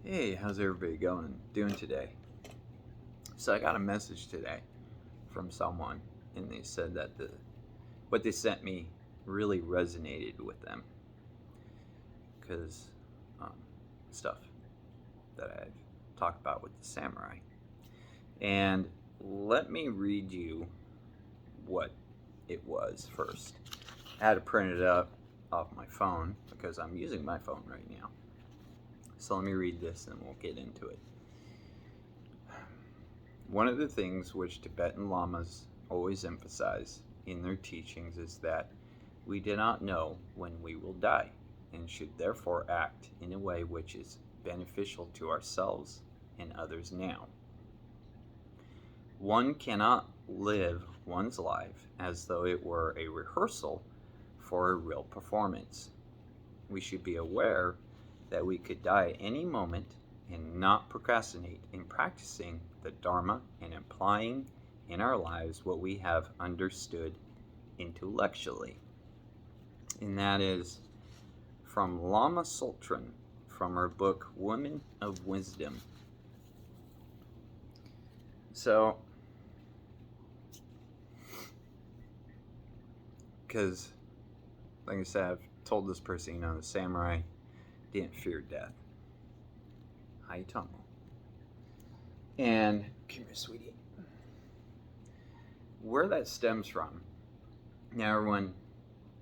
Hey, how's everybody doing today? So I got a message today from someone, and they said that what they sent me really resonated with them because um, stuff that I've talked about with the samurai. And let me read you what it was first. I had to print it up off my phone because I'm using my phone right now. So let me read this and we'll get into it. One of the things which Tibetan Lamas always emphasize in their teachings is that we do not know when we will die and should therefore act in a way which is beneficial to ourselves and others now. One cannot live one's life as though it were a rehearsal for a real performance. We should be aware that we could die at any moment and not procrastinate in practicing the Dharma and applying in our lives what we have understood intellectually. And that is from Lama Sultran, from her book Women of Wisdom. So, because, like I said, I've told this person, the samurai didn't fear death. Haitomo. And, come here, sweetie. Where that stems from, now everyone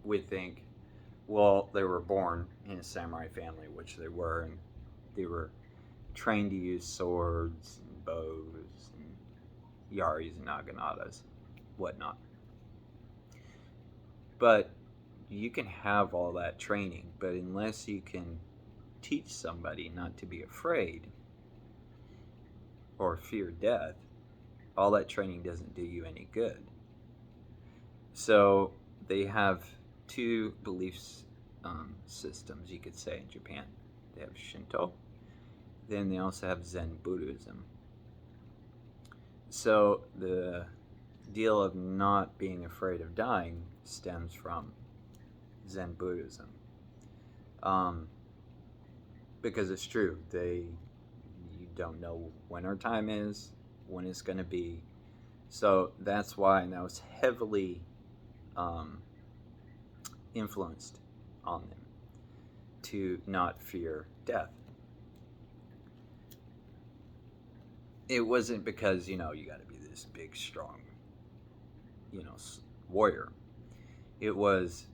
would think, well, they were born in a samurai family, which they were, and they were trained to use swords and bows and yaris and naganatas, whatnot. But you can have all that training, but unless you can teach somebody not to be afraid or fear death, all that training doesn't do you any good. So they have two belief systems, you could say, in Japan. They have Shinto, then they also have Zen Buddhism. So the deal of not being afraid of dying stems from Zen Buddhism. Because it's true, you don't know when our time is, when it's going to be. So that's why, and that was heavily influenced on them to not fear death. It wasn't because, you got to be this big, strong, warrior. It was,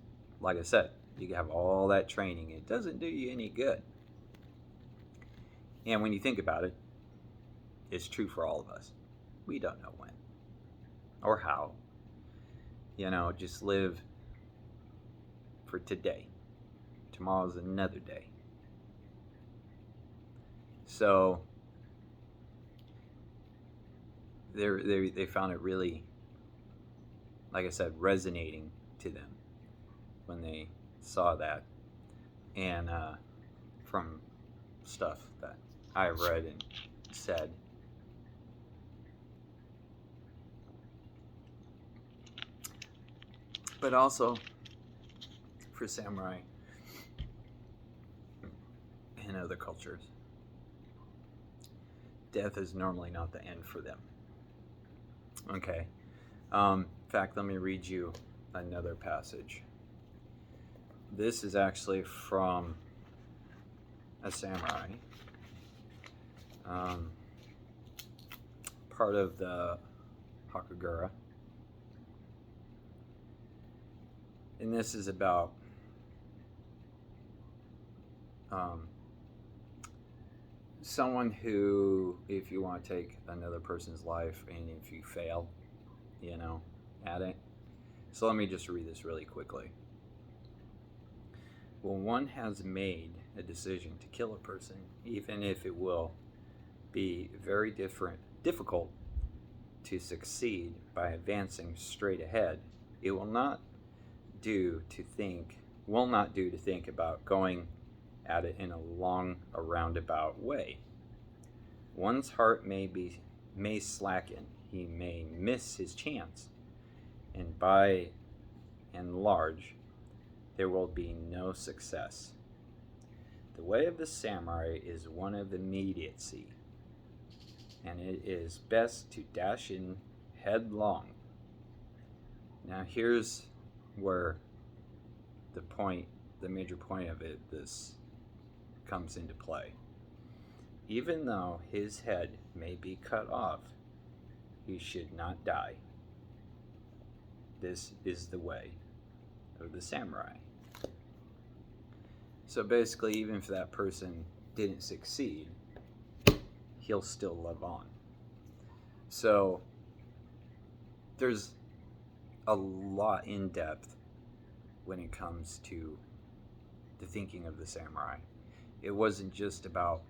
like I said, you have all that training. It doesn't do you any good. And when you think about it, it's true for all of us. We don't know when or how. Just live for today. Tomorrow's another day. So they found it really, like I said, resonating to them when they saw that. And from stuff that I read and said, but also for samurai and other cultures, death is normally not the end for them. Okay. In fact, let me read you another passage. This is actually from a samurai, part of the Hakagura. And this is about someone who, if you want to take another person's life and if you fail, at it. So let me just read this really quickly. When one has made a decision to kill a person, even if it will be very difficult to succeed by advancing straight ahead, it will not do to think about going at it in a roundabout way. One's heart may slacken, he may miss his chance, and by and large there will be no success. The way of the samurai is one of immediacy, and it is best to dash in headlong. Now here's where the major point of this comes into play. Even though his head may be cut off, he should not die. This is the way of the samurai. So basically, even if that person didn't succeed, he'll still live on. So there's a lot in depth when it comes to the thinking of the samurai. It wasn't just about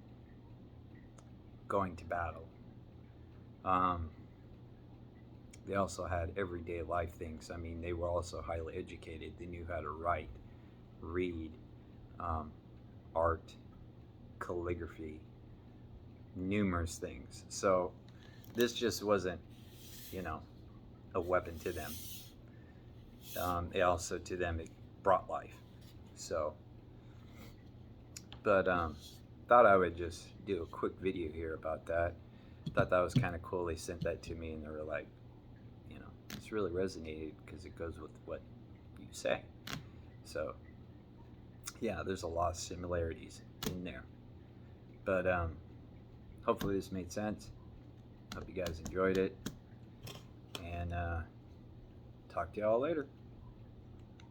going to battle. They also had everyday life things. I mean, they were also highly educated. They knew how to write, read, art, calligraphy, numerous things. So this just wasn't, a weapon to them. It also, to them, it brought life. So, but thought I would just do a quick video here about that. Thought that was kind of cool. They sent that to me and they were like, it's really resonated because it goes with what you say. So yeah, there's a lot of similarities in there. But hopefully this made sense. Hope you guys enjoyed it. And talk to y'all later.